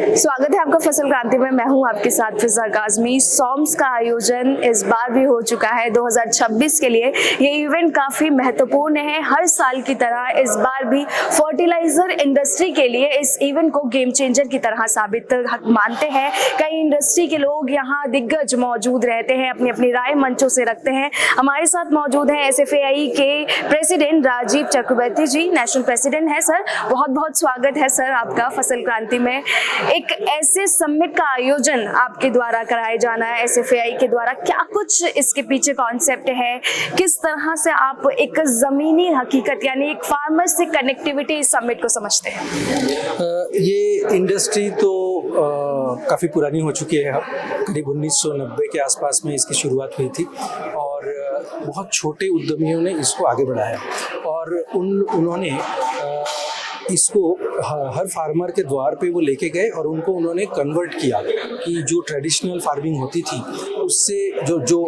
स्वागत है आपका फसल क्रांति में। मैं हूं आपके साथ फिजा काज़मी। सॉम्स का आयोजन इस बार भी हो चुका है 2026 के लिए। ये इवेंट काफी महत्वपूर्ण है। हर साल की तरह इस बार भी फर्टिलाइजर इंडस्ट्री के लिए इस इवेंट को गेम चेंजर की तरह साबित मानते हैं। कई इंडस्ट्री के लोग यहाँ दिग्गज मौजूद रहते हैं, अपनी अपनी राय मंचों से रखते हैं। हमारे साथ मौजूद है SFAI के प्रेसिडेंट राजीव चक्रवर्ती जी, नेशनल प्रेसिडेंट है सर। बहुत बहुत स्वागत है सर आपका फसल क्रांति में। एक ऐसे समिट का आयोजन आपके द्वारा कराया जाना है SFAI के द्वारा, क्या कुछ इसके पीछे कॉन्सेप्ट है? किस तरह से आप एक जमीनी हकीकत यानी एक फार्मर से कनेक्टिविटी इस समिट को समझते हैं? ये इंडस्ट्री तो काफ़ी पुरानी हो चुकी है। करीब 1990 के आसपास में इसकी शुरुआत हुई थी और बहुत छोटे उद्यमियों ने इसको आगे बढ़ाया और उन्होंने इसको हर फार्मर के द्वार पे वो लेके गए और उन्होंने कन्वर्ट किया कि जो ट्रेडिशनल फार्मिंग होती थी उससे जो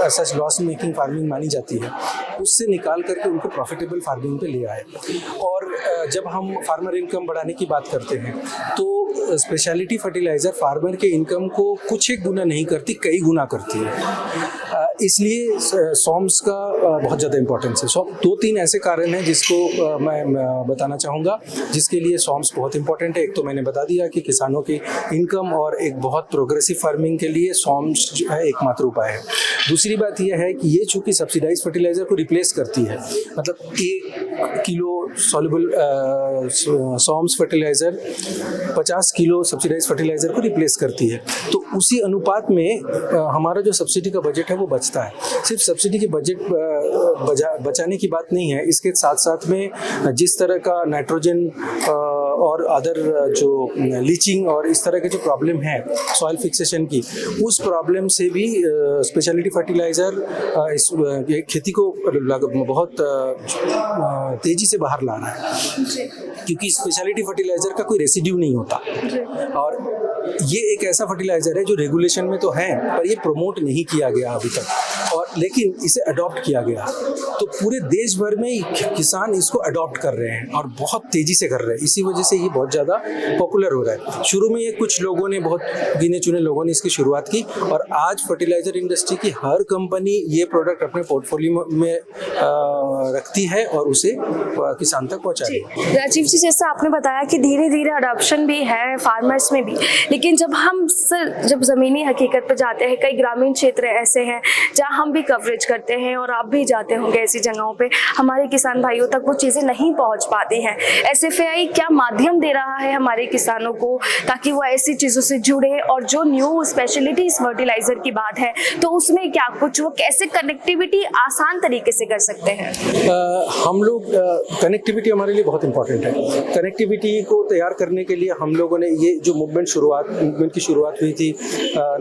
ऐसा लॉस मेकिंग फार्मिंग मानी जाती है उससे निकाल करके उनको प्रॉफिटेबल फार्मिंग पे ले आए। और जब हम फार्मर इनकम बढ़ाने की बात करते हैं तो स्पेशलिटी फर्टिलाइज़र फार्मर के इनकम को कुछ एक गुना नहीं करती, कई गुना करती है। इसलिए सॉम्स का बहुत ज़्यादा इम्पोर्टेंस है। दो तीन ऐसे कारण हैं जिसको मैं बताना चाहूँगा जिसके लिए सॉम्स बहुत इंपॉर्टेंट है। एक तो मैंने बता दिया कि किसानों की इनकम और एक बहुत प्रोग्रेसिव फार्मिंग के लिए सॉम्स जो है एकमात्र उपाय है। दूसरी बात यह है कि ये चूँकि सब्सिडाइज फर्टिलाइज़र को रिप्लेस करती है, मतलब 1 किलो सॉल्युबल सॉम्स फर्टिलाइज़र 50 किलो सब्सिडाइज फर्टिलाइज़र को रिप्लेस करती है, तो उसी अनुपात में हमारा जो सब्सिडी का बजट है वो बचता है। सिर्फ सब्सिडी के बजट बचाने की बात नहीं है, इसके साथ साथ में जिस तरह का नाइट्रोजन और अदर जो लीचिंग और इस तरह के जो प्रॉब्लम है सॉइल फिक्सेशन की, उस प्रॉब्लम से भी स्पेशलिटी फर्टिलाइज़र इस खेती को बहुत तेज़ी से बाहर ला रहा है, क्योंकि स्पेशलिटी फर्टिलाइज़र का कोई रेसिड्यू नहीं होता और ये एक ऐसा फर्टिलाइज़र है जो रेगुलेशन में तो है पर ये प्रमोट नहीं किया गया अभी तक, और लेकिन इसे अडॉप्ट किया गया तो पूरे देश भर में किसान इसको अडॉप्ट कर रहे हैं और बहुत तेज़ी से कर रहे हैं। इसी वजह से ये बहुत ज़्यादा पॉपुलर हो रहा है। शुरू में ये कुछ लोगों ने, बहुत गिने चुने लोगों ने इसकी शुरुआत की और आज फर्टिलाइज़र इंडस्ट्री की हर कंपनी ये प्रोडक्ट अपने पोर्टफोलियो में रखती है और उसे किसान तक पहुँचा रही है। राजीव जी, जैसा आपने बताया कि धीरे धीरे अडॉप्शन भी है फार्मर्स में भी, लेकिन जब ज़मीनी हकीकत पर जाते हैं, कई ग्रामीण क्षेत्र ऐसे हैं जहाँ हम भी कवरेज करते हैं और आप भी जाते होंगे ऐसी जगहों पे, हमारे किसान भाइयों तक वो चीज़ें नहीं पहुँच पाती हैं। SFAI क्या माध्यम दे रहा है हमारे किसानों को ताकि वो ऐसी चीज़ों से जुड़े, और जो न्यू स्पेशलिटी फर्टिलाइज़र की बात है तो उसमें क्या कुछ वो कैसे कनेक्टिविटी आसान तरीके से कर सकते हैं? हम लोग कनेक्टिविटी हमारे लिए बहुत इंपॉर्टेंट है। कनेक्टिविटी को तैयार करने के लिए हम लोगों ने ये जो मूवमेंट की शुरुआत हुई थी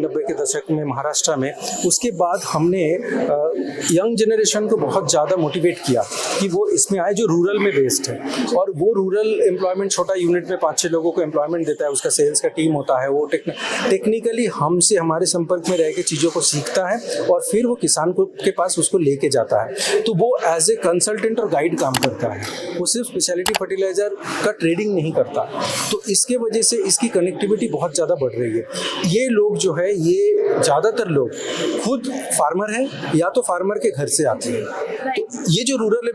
90 के दशक में महाराष्ट्र में, उसके बाद हमने यंग जनरेशन को बहुत ज़्यादा मोटिवेट किया कि वो इसमें आए जो रूरल में बेस्ड है, और वो रूरल एम्प्लॉयमेंट छोटा यूनिट में 5-6 लोगों को एम्प्लॉयमेंट देता है, उसका सेल्स का टीम होता है, वो टेक्निकली हमसे हमारे संपर्क में रह के चीज़ों को सीखता है और फिर वो किसान के पास उसको लेके जाता है। तो वो एज ए कंसल्टेंट और गाइड काम करता है, वो सिर्फ स्पेशलिटी फर्टिलाइज़र का ट्रेडिंग नहीं करता। तो इसके वजह से इसकी कनेक्टिविटी बहुत ज़्यादा बढ़ रही है। ये लोग जो है, ये ज़्यादातर लोग खुद फार्मर हैं या तो फार्मर के घर से आते हैं। तो ये जो रूरल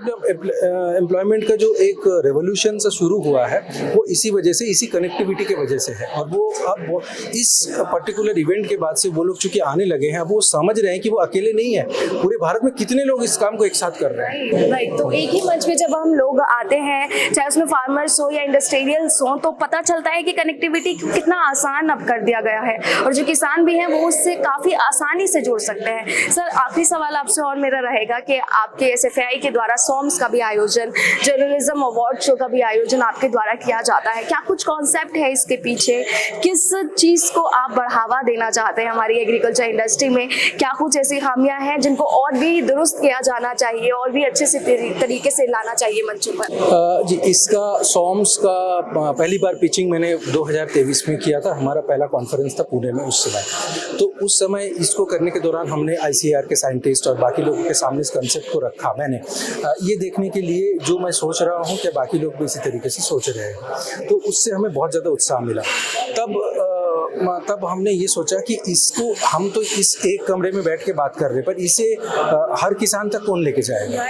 एम्प्लॉयमेंट का जो एक रेवोल्यूशन सा शुरू हुआ है वो इसी वजह से, इसी कनेक्टिविटी के वजह से है। और वो अब इस पर्टिकुलर इवेंट के बाद से वो लोग चूंकि आने लगे हैं, अब वो समझ रहे हैं कि वो अकेले नहीं है, पूरे भारत में कितने लोग इस काम को एक साथ कर रहे हैं। राइट, तो एक ही मंच में जब हम लोग आते हैं, चाहे उसमें फार्मर्स हो या इंडस्ट्रियल्स हो, तो पता चलता है कि कनेक्टिविटी कितना आसान अब कर दिया गया है और जो किसान भी हैं वो उससे काफ़ी आसानी से जुड़ सकते हैं। सर, आखिरी सवाल आपसे और मेरा रहेगा कि आपके SFAI के द्वारा सॉम्स का भी आयोजन, जर्नलिज्म अवार्ड शो का भी आयोजन आपके द्वारा किया जाता है, क्या कुछ कॉन्सेप्ट है इसके पीछे? किस चीज़ को आप बढ़ावा देना चाहते हैं हमारी एग्रीकल्चर इंडस्ट्री में? क्या कुछ ऐसी खामियां हैं जिनको और भी दुरुस्त किया जाना चाहिए और भी अच्छे से तरीके से लाना चाहिए मंचों पर? जी, इसका सॉम्स का पहली बार पिचिंग मैंने 2023 में किया था। हमारा पहला कॉन्फ्रेंस था पुणे में उस समय। तो उस समय इसको करने के दौरान हमने ICAR के साइंटिस्ट और बाकी लोगों के सामने इस कंसेप्ट को रखा मैंने, ये देखने के लिए जो मैं सोच रहा हूँ कि बाकी लोग भी इसी तरीके से सोच रहे हैं। तो उससे हमें बहुत ज़्यादा उत्साह मिला। तब हमने ये सोचा कि इसको हम तो इस एक कमरे में बैठ के बात कर रहे हैं, पर इसे हर किसान तक कौन लेके जाएगा?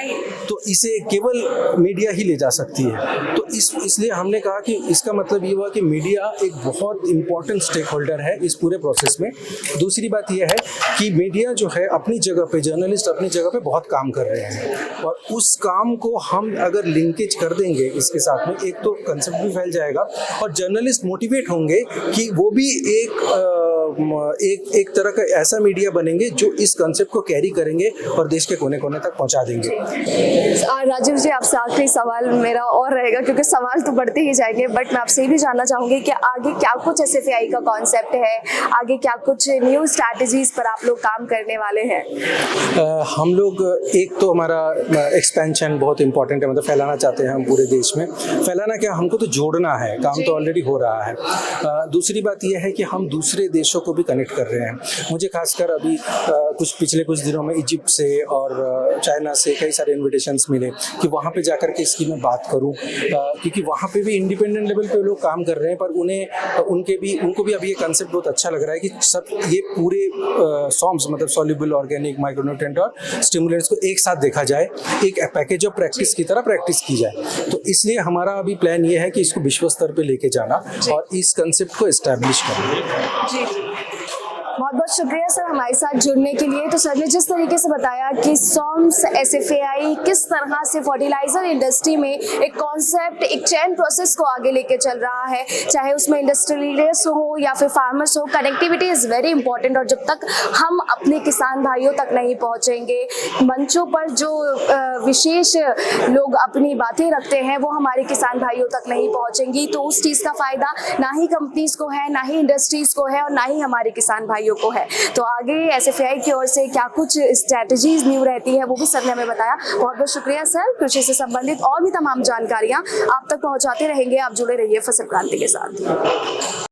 तो इसे केवल मीडिया ही ले जा सकती है। तो इसलिए हमने कहा कि इसका मतलब ये हुआ कि मीडिया एक बहुत इम्पोर्टेंट स्टेक होल्डर है इस पूरे प्रोसेस में। दूसरी बात यह है कि मीडिया जो है अपनी जगह पे, जर्नलिस्ट अपनी जगह पे बहुत काम कर रहे हैं, और उस काम को हम अगर लिंकेज कर देंगे इसके साथ में, एक तो कंसेप्ट भी फैल जाएगा और जर्नलिस्ट मोटिवेट होंगे कि वो भी एक तरह का ऐसा मीडिया बनेंगे जो इस कंसेप्ट को कैरी करेंगे और देश के कोने कोने तक पहुंचा देंगे। राजीव जी, आपसे आखिरी सवाल मेरा और रहेगा, क्योंकि सवाल तो बढ़ते ही जाएंगे, बट मैं आपसे ये भी जानना चाहूँगी कि आगे क्या कुछ SFAI का कॉन्सेप्ट है, आगे क्या कुछ न्यू स्ट्रैटेजीज पर आप लोग काम करने वाले हैं? हम लोग, एक तो हमारा एक्सपेंशन बहुत इंपॉर्टेंट है, मतलब फैलाना चाहते हैं हम पूरे देश में। फैलाना क्या, हमको तो जोड़ना है, काम तो ऑलरेडी हो रहा है। दूसरी बात यह है कि हम दूसरे देशों को भी कनेक्ट कर रहे हैं। मुझे खासकर अभी पिछले कुछ दिनों में इजिप्ट से और चाइना से कई सारे इन्विटेशंस मिले कि वहाँ पे जाकर के इसकी मैं बात करूँ, क्योंकि वहाँ पे भी इंडिपेंडेंट लेवल पे लोग काम कर रहे हैं, पर उनको भी अभी ये कंसेप्ट बहुत अच्छा लग रहा है कि सब ये पूरे सॉम्स, मतलब सॉल्युबल ऑर्गेनिक, माइक्रोन्यूट्रिएंट और स्टिमुलेंट्स को एक साथ देखा जाए, एक पैकेज ऑफ प्रैक्टिस की तरह प्रैक्टिस की जाए। तो इसलिए हमारा अभी प्लान ये है कि इसको विश्व स्तर पे लेके जाना और इस कंसेप्ट को एस्टैब्लिश करना। जी, बहुत बहुत शुक्रिया सर हमारे साथ जुड़ने के लिए। तो सर ने जिस तरीके से बताया कि SOMS SFAI किस तरह से फर्टिलाइजर इंडस्ट्री में एक कॉन्सेप्ट, एक चेन प्रोसेस को आगे लेके चल रहा है, चाहे उसमें इंडस्ट्रियलिस्ट हो या फिर फार्मर्स हो, कनेक्टिविटी इज़ वेरी इंपॉर्टेंट। और जब तक हम अपने किसान भाइयों तक नहीं पहुंचेंगे, मंचों पर जो विशेष लोग अपनी बातें रखते हैं वो हमारे किसान भाइयों तक नहीं पहुंचेंगी, तो उस चीज़ का फायदा ना ही कंपनीज को है, ना ही इंडस्ट्रीज को है, और ना ही हमारे किसान भाइयों को है। तो आगे SFAI की ओर से क्या कुछ स्ट्रैटेजीज न्यू रहती है वो भी सर ने हमें बताया। बहुत बहुत शुक्रिया सर। कृषि से संबंधित और भी तमाम जानकारियां आप तक पहुंचाते रहेंगे। आप जुड़े रहिए फसल क्रांति के साथ।